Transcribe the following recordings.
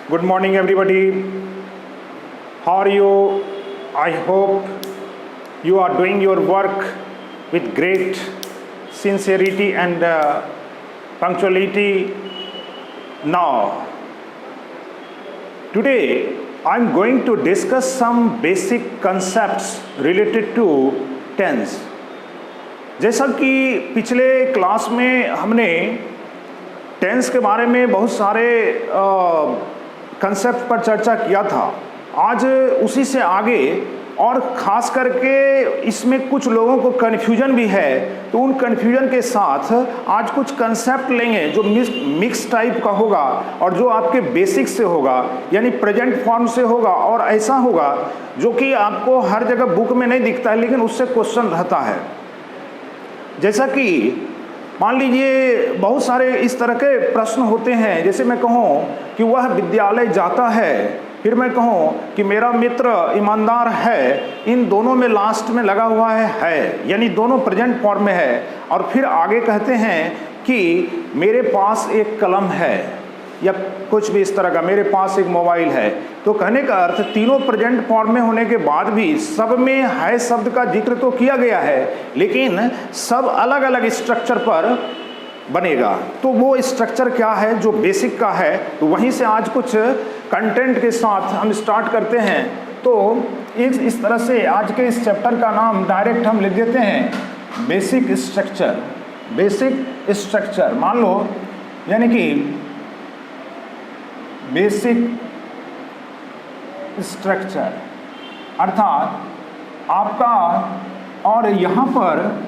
Good morning, everybody. How are you? I hope you are doing your work with great sincerity and punctuality. Now, today I am going to discuss some basic concepts related to tense. जैसा कि पिछले class में हमने tense के बारे में बहुत सारे कंसेप्ट पर चर्चा किया था, आज उसी से आगे और ख़ास करके इसमें कुछ लोगों को कन्फ्यूजन भी है, तो उन कन्फ्यूजन के साथ आज कुछ कंसेप्ट लेंगे जो मिक्स टाइप का होगा और जो आपके बेसिक से होगा, यानी प्रेजेंट फॉर्म से होगा और ऐसा होगा जो कि आपको हर जगह बुक में नहीं दिखता है लेकिन उससे क्वेश्चन रहता है। जैसा कि मान लीजिए बहुत सारे इस तरह के प्रश्न होते हैं, जैसे मैं कहूँ कि वह विद्यालय जाता है, फिर मैं कहूँ कि मेरा मित्र ईमानदार है, इन दोनों में लास्ट में लगा हुआ है, यानी दोनों प्रेजेंट फॉर्म में है, और फिर आगे कहते हैं कि मेरे पास एक कलम है या कुछ भी इस तरह का, मेरे पास एक मोबाइल है। तो कहने का अर्थ तीनों प्रेजेंट फॉर्म में होने के बाद भी सब में है शब्द का जिक्र तो किया गया है, लेकिन सब अलग अलग स्ट्रक्चर पर बनेगा। तो वो स्ट्रक्चर क्या है जो बेसिक का है, तो वहीं से आज कुछ कंटेंट के साथ हम स्टार्ट करते हैं। तो इस तरह से आज के इस चैप्टर का नाम डायरेक्ट हम लिख देते हैं बेसिक स्ट्रक्चर। बेसिक स्ट्रक्चर मान लो, यानी कि बेसिक स्ट्रक्चर अर्थात आपका, और यहाँ पर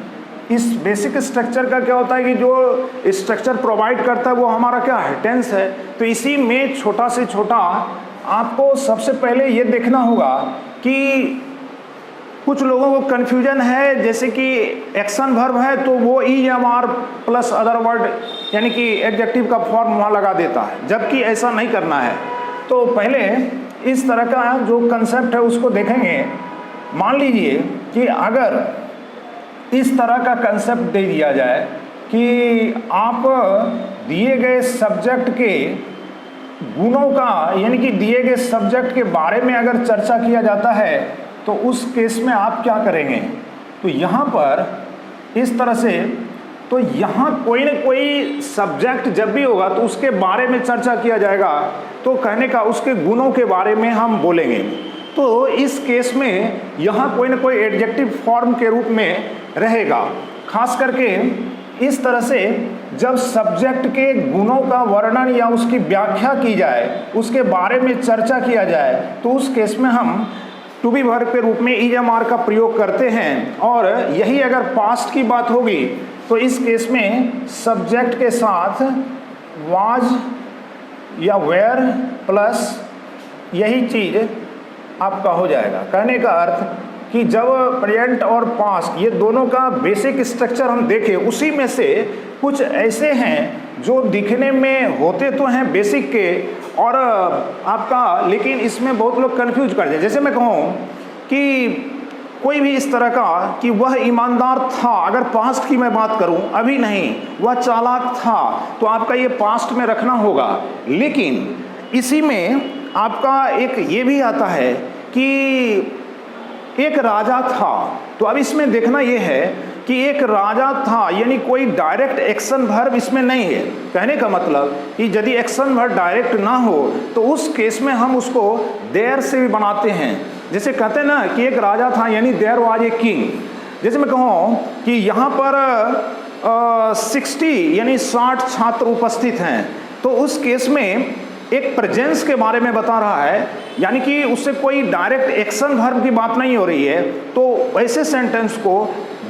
इस बेसिक स्ट्रक्चर का क्या होता है कि जो स्ट्रक्चर प्रोवाइड करता है वो हमारा क्या है, टेंस है। तो इसी में छोटा से छोटा आपको सबसे पहले ये देखना होगा कि कुछ लोगों को कन्फ्यूजन है, जैसे कि एक्शन वर्ब है तो वो EMR प्लस अदर वर्ड यानी कि एडजेक्टिव का फॉर्म वहाँ लगा देता है, जबकि ऐसा नहीं करना है। तो पहले इस तरह का जो कंसेप्ट है उसको देखेंगे। मान लीजिए कि अगर इस तरह का कंसेप्ट दे दिया जाए कि आप दिए गए सब्जेक्ट के गुणों का, यानी कि दिए गए सब्जेक्ट के बारे में अगर चर्चा किया जाता है तो उस केस में आप क्या करेंगे। तो यहाँ पर इस तरह से, तो यहाँ कोई न कोई सब्जेक्ट जब भी होगा तो उसके बारे में चर्चा किया जाएगा, तो कहने का उसके गुणों के बारे में हम बोलेंगे। तो इस केस में यहाँ कोई न कोई एडजेक्टिव फॉर्म के रूप में रहेगा। खास करके इस तरह से जब सब्जेक्ट के गुणों का वर्णन या उसकी व्याख्या की जाए, उसके बारे में चर्चा किया जाए, तो उस केस में हम टू बी वर्ब के रूप में EMR का प्रयोग करते हैं। और यही अगर पास्ट की बात होगी तो इस केस में सब्जेक्ट के साथ वाज या वेयर प्लस यही चीज़ आपका हो जाएगा। कहने का अर्थ कि जब प्रेजेंट और पास्ट ये दोनों का बेसिक स्ट्रक्चर हम देखें, उसी में से कुछ ऐसे हैं जो दिखने में होते तो हैं बेसिक के और आपका, लेकिन इसमें बहुत लोग कंफ्यूज कर दें। जैसे मैं कहूँ कि कोई भी इस तरह का कि वह ईमानदार था, अगर पास्ट की मैं बात करूं, अभी नहीं, वह चालाक था, तो आपका ये पास्ट में रखना होगा। लेकिन इसी में आपका एक ये भी आता है कि एक राजा था, तो अब इसमें देखना ये है कि एक राजा था, यानी कोई डायरेक्ट एक्शन वर्ब इसमें नहीं है। कहने का मतलब कि यदि एक्शन वर्ब डायरेक्ट ना हो तो उस केस में हम उसको देयर से भी बनाते हैं। जैसे कहते हैं ना कि एक राजा था, यानी देयर वाज ए किंग। जैसे मैं कहूँ कि यहाँ पर 60 यानी 60 छात्र उपस्थित हैं, तो उस केस में एक प्रेजेंस के बारे में बता रहा है, यानी कि उससे कोई डायरेक्ट एक्शन वर्ब की बात नहीं हो रही है, तो ऐसे सेंटेंस को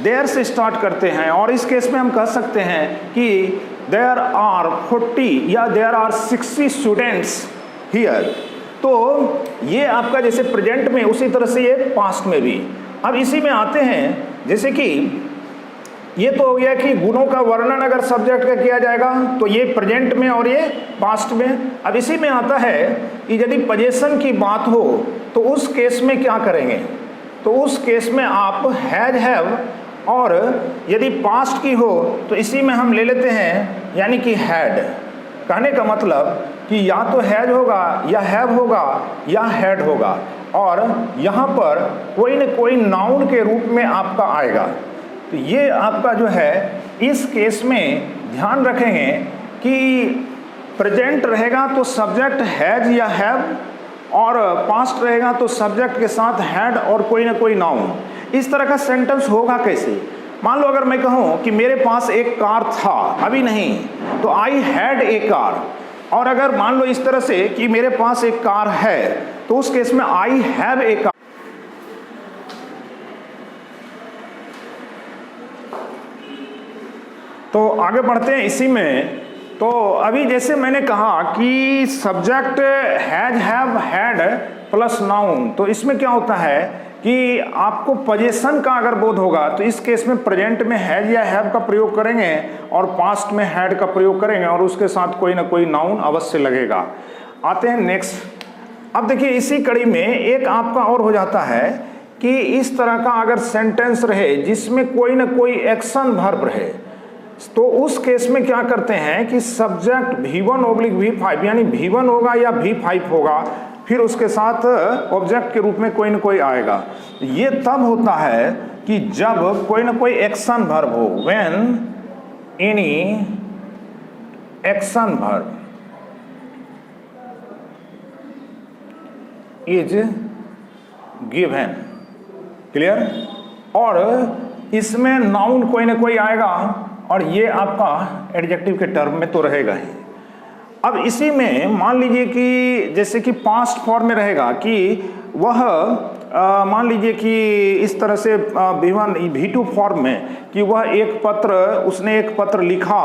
देयर से स्टार्ट करते हैं। और इस केस में हम कह सकते हैं कि देयर आर 40 या देयर आर 60 स्टूडेंट्स हियर। तो ये आपका जैसे प्रेजेंट में, उसी तरह से ये पास्ट में भी। अब इसी में आते हैं, जैसे कि ये तो हो गया कि गुणों का वर्णन अगर सब्जेक्ट का किया जाएगा तो ये प्रेजेंट में और ये पास्ट में। अब इसी में आता है कि यदि पोजीशन की बात हो तो उस केस में क्या करेंगे। तो उस केस में आप हैज हैव, और यदि पास्ट की हो तो इसी में हम ले लेते हैं यानी कि हैड। कहने का मतलब कि या तो हैज होगा या हैव होगा या हैड होगा, और यहाँ पर कोई न कोई नाउन के रूप में आपका आएगा। तो ये आपका जो है इस केस में ध्यान रखेंगे कि प्रेजेंट रहेगा तो सब्जेक्ट हैज या हैव, और पास्ट रहेगा तो सब्जेक्ट के साथ हैड और कोई ना कोई नाउन। इस तरह का सेंटेंस होगा कैसे? मान लो अगर मैं कहूँ कि मेरे पास एक कार था, अभी नहीं, तो आई हैड ए कार। और अगर मान लो इस तरह से कि मेरे पास एक कार है, तो उस केस में आई हैव ए कार। तो आगे बढ़ते हैं इसी में। तो अभी जैसे मैंने कहा कि subject has, have, had plus noun, तो इसमें क्या होता है कि आपको पोजीशन का अगर बोध होगा तो इस केस में प्रेजेंट में हैज या हैव का प्रयोग करेंगे और पास्ट में हैड का प्रयोग करेंगे और उसके साथ कोई ना कोई नाउन अवश्य लगेगा। आते हैं नेक्स्ट। अब देखिए इसी कड़ी में एक आपका और हो जाता है कि इस तरह का अगर सेंटेंस रहे जिसमें कोई ना कोई एक्शन वर्ब रहे, तो उस केस में क्या करते हैं कि सब्जेक्ट V1/V5 यानी V1 होगा या V5 होगा, फिर उसके साथ ऑब्जेक्ट के रूप में कोई ना कोई आएगा। ये तब होता है कि जब कोई ना कोई एक्शन वर्ब हो, when any action verb is given, clear, और इसमें नाउन कोई ना कोई आएगा और ये आपका एडजेक्टिव के टर्म में तो रहेगा ही। अब इसी में मान लीजिए कि जैसे कि पास्ट फॉर्म में रहेगा कि वह मान लीजिए कि इस तरह से V2 फॉर्म में कि वह उसने एक पत्र लिखा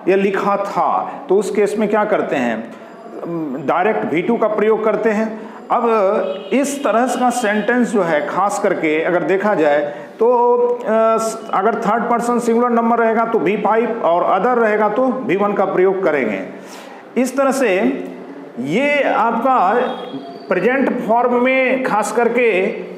या लिखा था, तो उस केस में क्या करते हैं, डायरेक्ट V2 का प्रयोग करते हैं। अब इस तरह का सेंटेंस जो है खास करके अगर देखा जाए तो अगर थर्ड पर्सन सिंगुलर नंबर रहेगा तो V5 और अदर रहेगा तो V1 का प्रयोग करेंगे। इस तरह से ये आपका प्रेजेंट फॉर्म में खास करके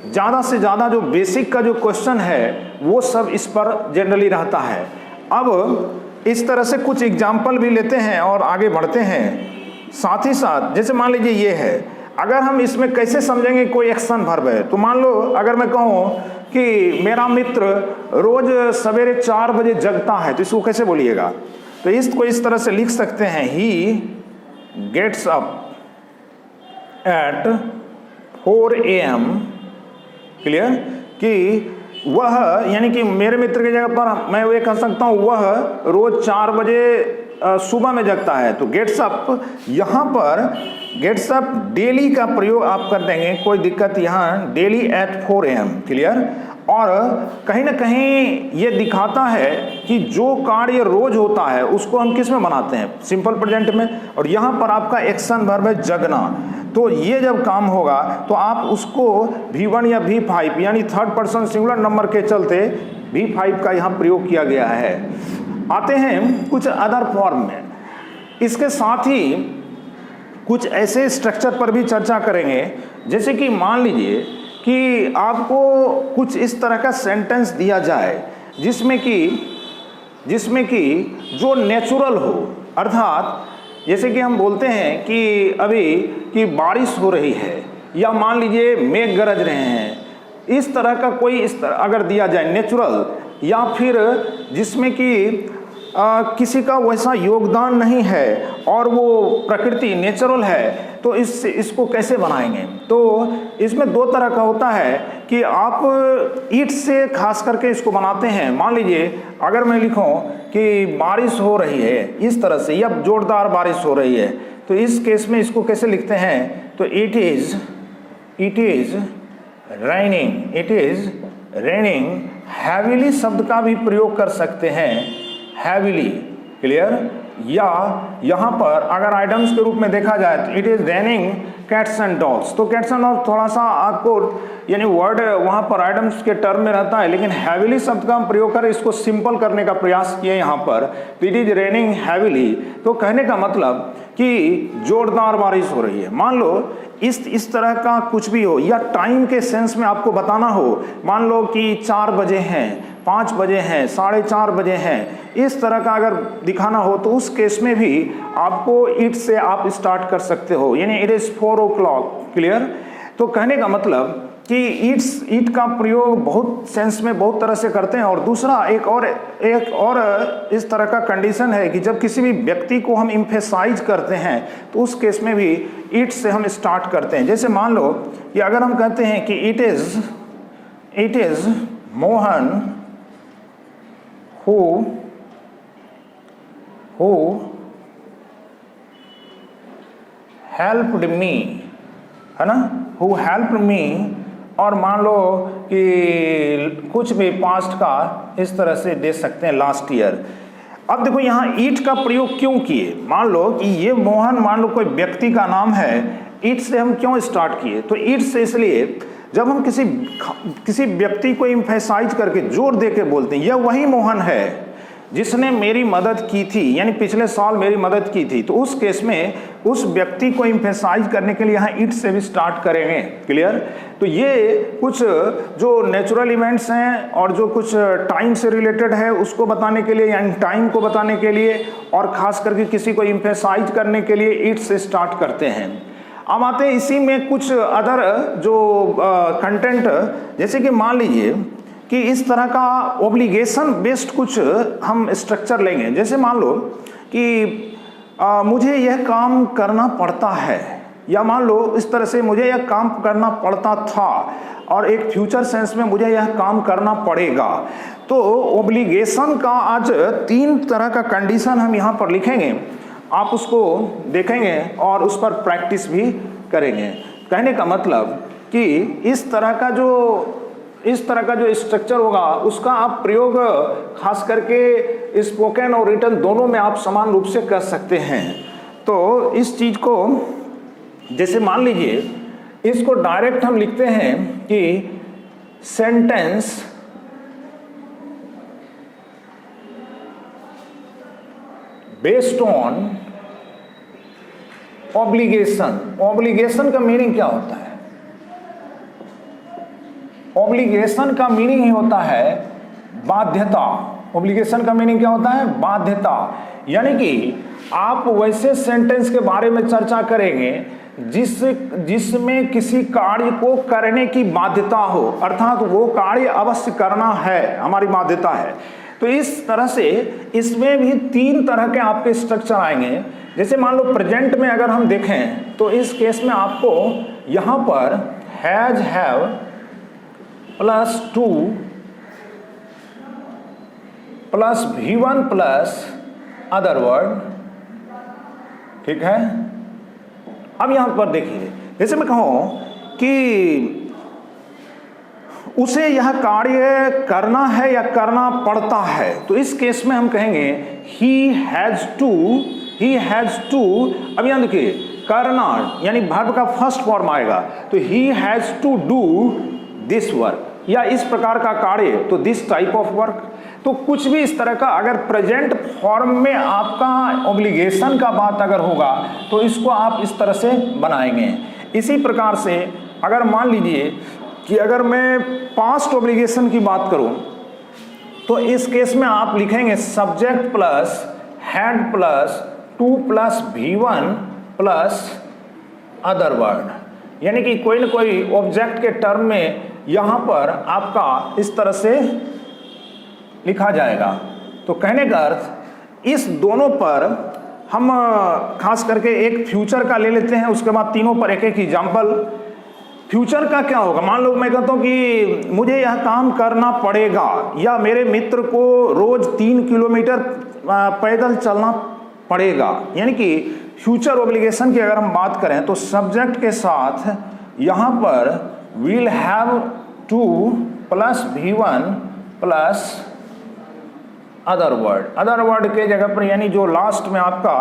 ज़्यादा से ज़्यादा जो बेसिक का जो क्वेश्चन है वो सब इस पर जनरली रहता है। अब इस तरह से कुछ एग्जाम्पल भी लेते हैं और आगे बढ़ते हैं। साथ ही साथ जैसे मान लीजिए ये है, अगर हम इसमें कैसे समझेंगे कोई एक्शन वर्ब है, तो मान लो अगर मैं कहूँ कि मेरा मित्र रोज सवेरे 4 बजे जगता है, तो इसको कैसे बोलिएगा? तो इसको इस तरह से लिख सकते हैं, he gets up at 4 AM, clear, कि वह यानी कि मेरे मित्र की जगह पर मैं ये कह सकता हूँ वह रोज 4 बजे सुबह में जगता है। तो गेट्स अप, यहाँ पर गेट्स अप डेली का प्रयोग आप कर देंगे, कोई दिक्कत यहाँ, डेली एट 4 AM, क्लियर। और कहीं ना कहीं ये दिखाता है कि जो कार्य रोज होता है उसको हम किस में बनाते हैं, सिंपल प्रेजेंट में, और यहाँ पर आपका एक्शन वर्ब है जगना। तो ये जब काम होगा तो आप उसको V1 या V5 यानी थर्ड पर्सन सिंगुलर नंबर के चलते V5 का यहाँ प्रयोग किया गया है। आते हैं कुछ अदर फॉर्म में। इसके साथ ही कुछ ऐसे स्ट्रक्चर पर भी चर्चा करेंगे, जैसे कि मान लीजिए कि आपको कुछ इस तरह का सेंटेंस दिया जाए जिसमें कि जो नेचुरल हो, अर्थात जैसे कि हम बोलते हैं कि अभी कि बारिश हो रही है या मान लीजिए मेघ गरज रहे हैं, इस तरह का कोई इस तरह अगर दिया जाए नेचुरल, या फिर जिसमें कि किसी का वैसा योगदान नहीं है और वो प्रकृति नेचुरल है, तो इसको कैसे बनाएंगे? तो इसमें 2 तरह का होता है कि आप ईट से खास करके इसको बनाते हैं। मान लीजिए अगर मैं लिखूं कि बारिश हो रही है इस तरह से, या जोरदार बारिश हो रही है, तो इस केस में इसको कैसे लिखते हैं? तो इट इज रेनिंग हैविली शब्द का भी प्रयोग कर सकते हैं, हैविली, क्लियर। या यहाँ पर अगर आइटम्स के रूप में देखा जाए तो it is raining cats and dogs, तो कैट्स एंड डॉग्स थोड़ा सा आपको यानी वर्ड वहाँ पर आइटम्स के टर्म में रहता है, लेकिन हैविली शब्द का हम प्रयोग कर इसको सिंपल करने का प्रयास किए यहाँ पर। इट इज रेनिंग हैविली, तो कहने का मतलब कि जोरदार बारिश हो रही है। मान लो इस तरह का कुछ भी हो, या टाइम के सेंस में आपको बताना हो, मान लो कि 4 बजे हैं 5 बजे हैं, 4:30 बजे हैं, इस तरह का अगर दिखाना हो तो उस केस में भी आपको इट से आप स्टार्ट कर सकते हो, यानी इट इज़ 4 o'clock। क्लियर? तो कहने का मतलब कि ईट का प्रयोग बहुत सेंस में बहुत तरह से करते हैं। और दूसरा एक और इस तरह का कंडीशन है कि जब किसी भी व्यक्ति को हम इम्फेसाइज करते हैं तो उस केस में भी ईट से हम स्टार्ट करते हैं। जैसे मान लो कि अगर हम कहते हैं कि it is Mohan who helped me, है ना, हु हेल्प्ड मी, और मान लो कि कुछ भी पास्ट का इस तरह से दे सकते हैं, लास्ट ईयर। अब देखो यहाँ ईट का प्रयोग क्यों किए, मान लो कि ये मोहन मान लो कोई व्यक्ति का नाम है, ईट से हम क्यों स्टार्ट किए? तो ईट से इसलिए जब हम किसी व्यक्ति को इम्फेसाइज करके जोर दे के बोलते हैं यह वही मोहन है जिसने मेरी मदद की थी, यानी पिछले साल मेरी मदद की थी, तो उस केस में उस व्यक्ति को इम्फेसाइज करने के लिए यहाँ इट से भी स्टार्ट करेंगे। क्लियर? तो ये कुछ जो नेचुरल इवेंट्स हैं और जो कुछ टाइम से रिलेटेड है उसको बताने के लिए, यानी टाइम को बताने के लिए, और खास करके किसी को इम्फेसाइज करने के लिए इट से स्टार्ट करते हैं। अब आते हैं इसी में कुछ अदर जो कंटेंट, जैसे कि मान लीजिए कि इस तरह का ऑब्लिगेशन बेस्ड कुछ हम स्ट्रक्चर लेंगे। जैसे मान लो कि मुझे यह काम करना पड़ता है, या मान लो इस तरह से मुझे यह काम करना पड़ता था, और एक फ्यूचर सेंस में मुझे यह काम करना पड़ेगा। तो ऑब्लिगेशन का आज 3 तरह का कंडीशन हम यहाँ पर लिखेंगे, आप उसको देखेंगे और उस पर प्रैक्टिस भी करेंगे। कहने का मतलब कि इस तरह का जो स्ट्रक्चर होगा उसका आप प्रयोग खास करके स्पोकन और रिटन दोनों में आप समान रूप से कर सकते हैं। तो इस चीज को जैसे मान लीजिए इसको डायरेक्ट हम लिखते हैं कि sentence based on obligation. Obligation का मीनिंग क्या होता है? ऑब्लिगेशन का मीनिंग ही होता है बाध्यता। ऑब्लिगेशन का मीनिंग क्या होता है? बाध्यता। यानी कि आप वैसे सेंटेंस के बारे में चर्चा करेंगे जिसमें किसी कार्य को करने की बाध्यता हो, अर्थात वो कार्य अवश्य करना है, हमारी बाध्यता है। तो इस तरह से इसमें भी 3 तरह के आपके स्ट्रक्चर आएंगे। जैसे मान लो प्रेजेंट में अगर हम देखें तो इस केस में आपको यहाँ पर has, have plus 2 plus V1 plus other word, ठीक है। अब यहां पर देखिए, जैसे मैं कहूं कि उसे यह कार्य करना है या करना पड़ता है, तो इस केस में हम कहेंगे ही हैज टू। अब यहां देखिए करना यानी वर्ब का फर्स्ट फॉर्म आएगा, तो he has to do this work, या इस प्रकार का कार्य, तो दिस टाइप ऑफ वर्क। तो कुछ भी इस तरह का अगर प्रेजेंट फॉर्म में आपका ऑब्लिगेशन का बात अगर होगा तो इसको आप इस तरह से बनाएंगे। इसी प्रकार से अगर मान लीजिए कि अगर मैं पास्ट ऑब्लिगेशन की बात करूं तो इस केस में आप लिखेंगे subject plus had plus 2 plus V1 plus other word, यानी कि कोई न कोई ऑब्जेक्ट के टर्म में यहां पर आपका इस तरह से लिखा जाएगा। तो कहने का अर्थ इस दोनों पर हम खास करके एक फ्यूचर का ले लेते हैं, उसके बाद तीनों पर एक एक एग्जाम्पल। फ्यूचर का क्या होगा? मान लो मैं कहता हूं कि मुझे यह काम करना पड़ेगा, या मेरे मित्र को रोज 3 किलोमीटर पैदल चलना पड़ेगा, यानी कि फ्यूचर ऑब्लिगेशन की अगर हम बात करें तो सब्जेक्ट के साथ यहाँ पर will have two plus V1 plus other word के जगह पर, यानी जो लास्ट में आपका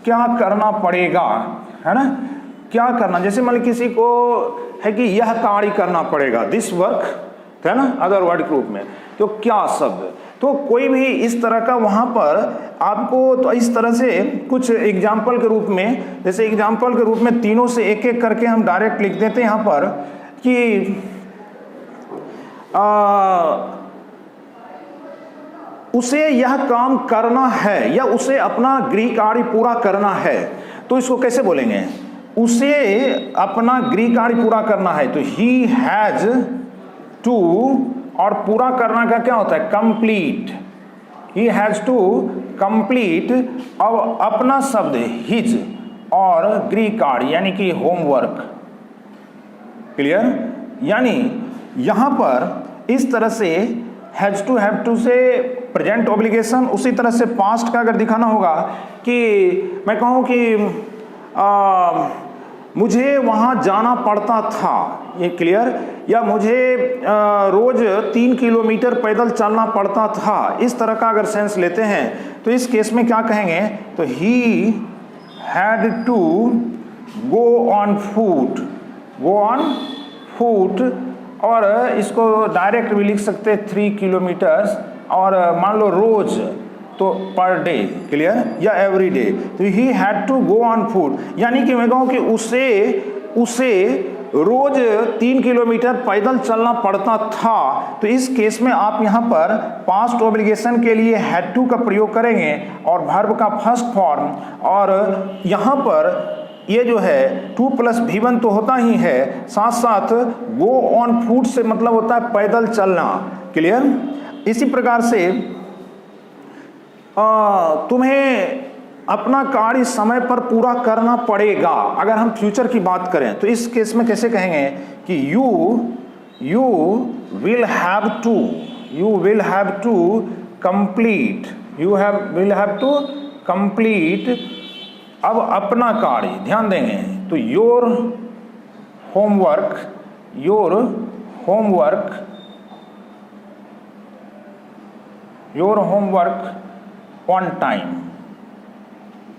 क्या करना पड़ेगा, है ना, क्या करना। जैसे मान किसी को है कि यह कार्य करना पड़ेगा, दिस वर्क, है ना, अदर वर्ड के रूप में, तो क्या शब्द, तो कोई भी इस तरह का वहां पर आपको, तो इस तरह से कुछ एग्जाम्पल के रूप में, जैसे एग्जाम्पल के रूप में तीनों से एक एक करके हम डायरेक्ट लिख देते हैं यहाँ पर कि उसे यह काम करना है या उसे अपना गृह कार्य पूरा करना है, तो इसको कैसे बोलेंगे? उसे अपना गृह कार्य पूरा करना है तो ही हैज टू, और पूरा करना का क्या होता है? Complete. He has to complete. अब अपना शब्द हिज और गृह कार्य यानी कि होमवर्क। क्लियर? यानी यहां पर इस तरह से हैज टू, हैव टू से प्रेजेंट ऑब्लिगेशन, उसी तरह से पास्ट का अगर दिखाना होगा कि मैं कहूं कि मुझे वहां जाना पड़ता था, ये क्लियर, या मुझे रोज 3 किलोमीटर पैदल चलना पड़ता था, इस तरह का अगर सेंस लेते हैं तो इस केस में क्या कहेंगे? तो he had to go on foot, go on foot, और इसको डायरेक्ट भी लिख सकते हैं 3 किलोमीटर्स, और मान लो रोज तो पर डे, क्लियर, या एवरी डे। तो he had to go on foot, यानी कि मैं कहूँ कि उसे रोज 3 किलोमीटर पैदल चलना पड़ता था। तो इस केस में आप यहाँ पर पास्ट ऑब्लिगेशन के लिए हैड टू का प्रयोग करेंगे और वर्ब का फर्स्ट फॉर्म, और यहाँ पर ये जो है 2 + V1 तो होता ही है, साथ साथ गो ऑन फुट से मतलब होता है पैदल चलना। क्लियर? इसी प्रकार से तुम्हें अपना कार्य समय पर पूरा करना पड़ेगा। अगर हम फ्यूचर की बात करें तो इस केस में कैसे कहेंगे कि you will have to, you will have to complete, you will have to complete. अब अपना कार्य ध्यान देंगे तो your homework, your homework, your homework on time,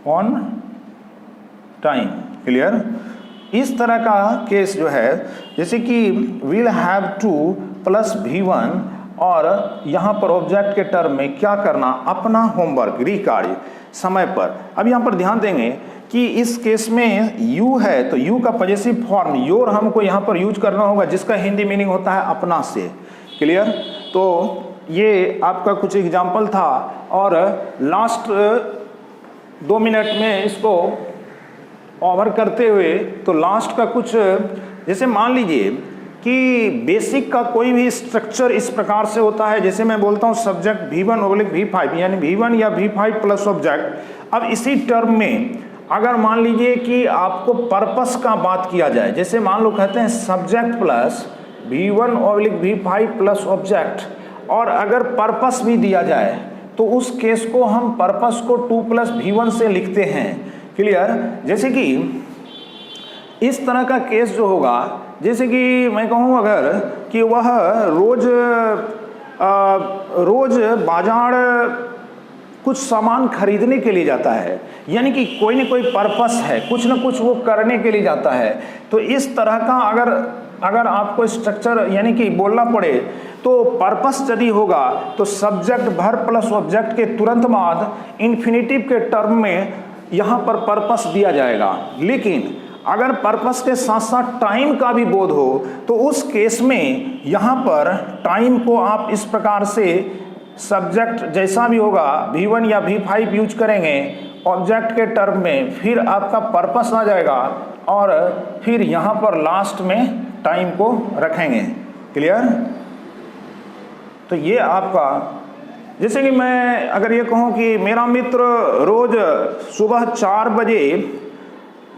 on time. Clear? इस तरह का केस जो है, जैसे कि विल हैव टू + V1, और यहाँ पर ऑब्जेक्ट के टर्म में क्या करना? अपना होमवर्क, गृह कार्य समय पर। अब यहाँ पर ध्यान देंगे कि इस केस में यू है तो यू का पॉजेसिव फॉर्म योर हमको यहाँ पर यूज करना होगा, जिसका हिंदी मीनिंग होता है अपना से। क्लियर? तो ये आपका कुछ एग्जाम्पल था, और लास्ट 2 मिनट में इसको ओवर करते हुए तो लास्ट का कुछ, जैसे मान लीजिए कि बेसिक का कोई भी स्ट्रक्चर इस प्रकार से होता है, जैसे मैं बोलता हूँ सब्जेक्ट V1/V5 यानी V1 या V5 + ऑब्जेक्ट। अब इसी टर्म में अगर मान लीजिए कि आपको पर्पस का बात किया जाए, जैसे मान लो कहते हैं सब्जेक्ट प्लस V1/V5 + ऑब्जेक्ट, और अगर पर्पस भी दिया जाए तो उस केस को हम पर्पस को 2 + V1 से लिखते हैं। क्लियर? जैसे कि इस तरह का केस जो होगा, जैसे कि मैं कहूँ अगर कि वह रोज बाजार कुछ सामान खरीदने के लिए जाता है, यानी कि कोई न कोई पर्पस है, कुछ न कुछ वो करने के लिए जाता है। तो इस तरह का अगर आपको स्ट्रक्चर यानी कि बोलना पड़े तो पर्पस यदि होगा तो सब्जेक्ट वर्ब + ऑब्जेक्ट के तुरंत बाद इन्फिनेटिव के टर्म में यहाँ पर पर्पस दिया जाएगा। लेकिन अगर पर्पस के साथ साथ टाइम का भी बोध हो तो उस केस में यहाँ पर टाइम को आप इस प्रकार से सब्जेक्ट जैसा भी होगा V1 या V5 यूज करेंगे ऑब्जेक्ट के टर्म में, फिर आपका पर्पस आ जाएगा, और फिर यहाँ पर लास्ट में टाइम को रखेंगे। क्लियर? तो ये आपका, जैसे कि मैं अगर ये कहूँ कि मेरा मित्र रोज सुबह 4 बजे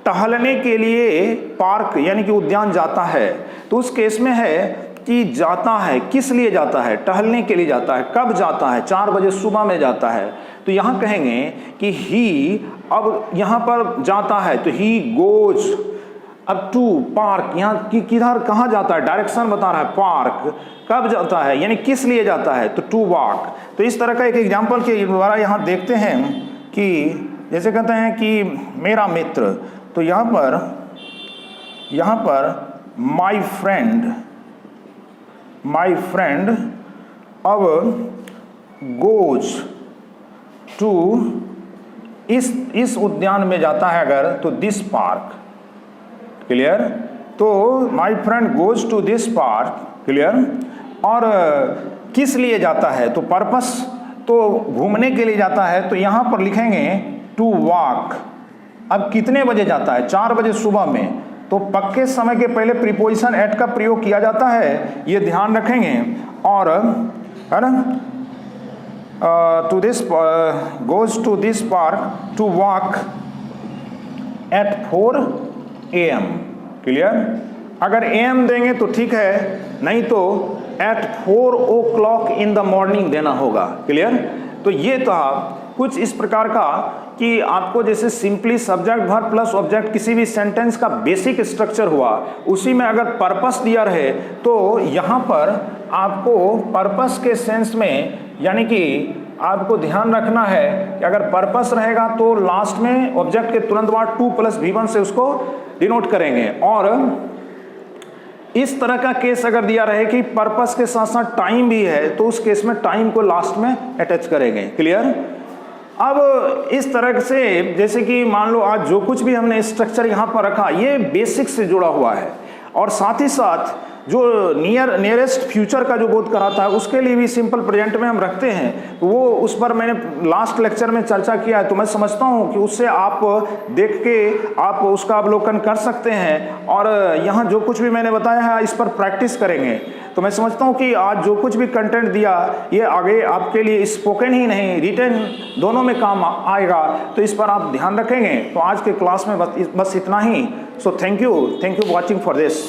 टहलने के लिए पार्क यानी कि उद्यान जाता है, तो उस केस में है कि जाता है, किस लिए जाता है? टहलने के लिए जाता है। कब जाता है? 4 बजे सुबह में जाता है। तो यहाँ कहेंगे कि ही, अब यहाँ पर जाता है तो ही गोज अब टू पार्क, यहाँ किधर कहाँ जाता है? डायरेक्शन बता रहा है, पार्क। कब जाता है यानी किस लिए जाता है? तो टू वॉक। तो इस तरह का एक एग्जाम्पल के द्वारा यहाँ देखते हैं कि जैसे कहते हैं कि मेरा मित्र, तो यहाँ पर माई फ्रेंड अब गोज टू, इस उद्यान में जाता है अगर तो दिस पार्क। क्लियर? तो my friend goes to this park. Clear? और किस लिए जाता है? तो पर्पस तो घूमने के लिए जाता है, तो यहाँ पर लिखेंगे टू वॉक। अब कितने बजे जाता है? 4 बजे सुबह में, तो पक्के समय के पहले प्रीपोजिशन एट का प्रयोग किया जाता है, ये ध्यान रखेंगे। और है ना, to this goes to this park to walk at 4 AM। Clear? अगर AM देंगे तो ठीक है, नहीं तो eight 4 o'clock in the morning देना होगा। क्लियर? तो ये था कुछ इस प्रकार का कि आपको जैसे simply subject verb plus object किसी भी सेंटेंस का बेसिक स्ट्रक्चर हुआ, उसी में अगर पर्पस दिया रहे तो यहाँ पर आपको पर्पस के सेंस में, यानी कि आपको ध्यान रखना है कि अगर पर्पस रहेगा तो लास्ट में ऑब्जेक्ट के तुरंत बाद टू प्लस V1 से उसको डिनोट करेंगे। और इस तरह का केस अगर दिया रहे कि पर्पस के साथ साथ टाइम भी है, तो उस केस में टाइम को लास्ट में अटैच करेंगे। क्लियर? अब इस तरह से जैसे कि मान लो आज जो कुछ भी हमने स्ट्रक्चर यहाँ पर रखा, ये बेसिक से जुड़ा हुआ है, और साथ ही साथ जो नियरेस्ट फ्यूचर का जो बोध कराता है उसके लिए भी सिंपल प्रेजेंट में हम रखते हैं, वो उस पर मैंने लास्ट लेक्चर में चर्चा किया है। तो मैं समझता हूँ कि उससे आप देख के आप उसका अवलोकन कर सकते हैं, और यहाँ जो कुछ भी मैंने बताया है इस पर प्रैक्टिस करेंगे। तो मैं समझता हूँ कि आज जो कुछ भी कंटेंट दिया ये आगे आपके लिए स्पोकन ही नहीं रिटन दोनों में काम आएगा, तो इस पर आप ध्यान रखेंगे। तो आज के क्लास में बस इतना ही। So thank you watching for this.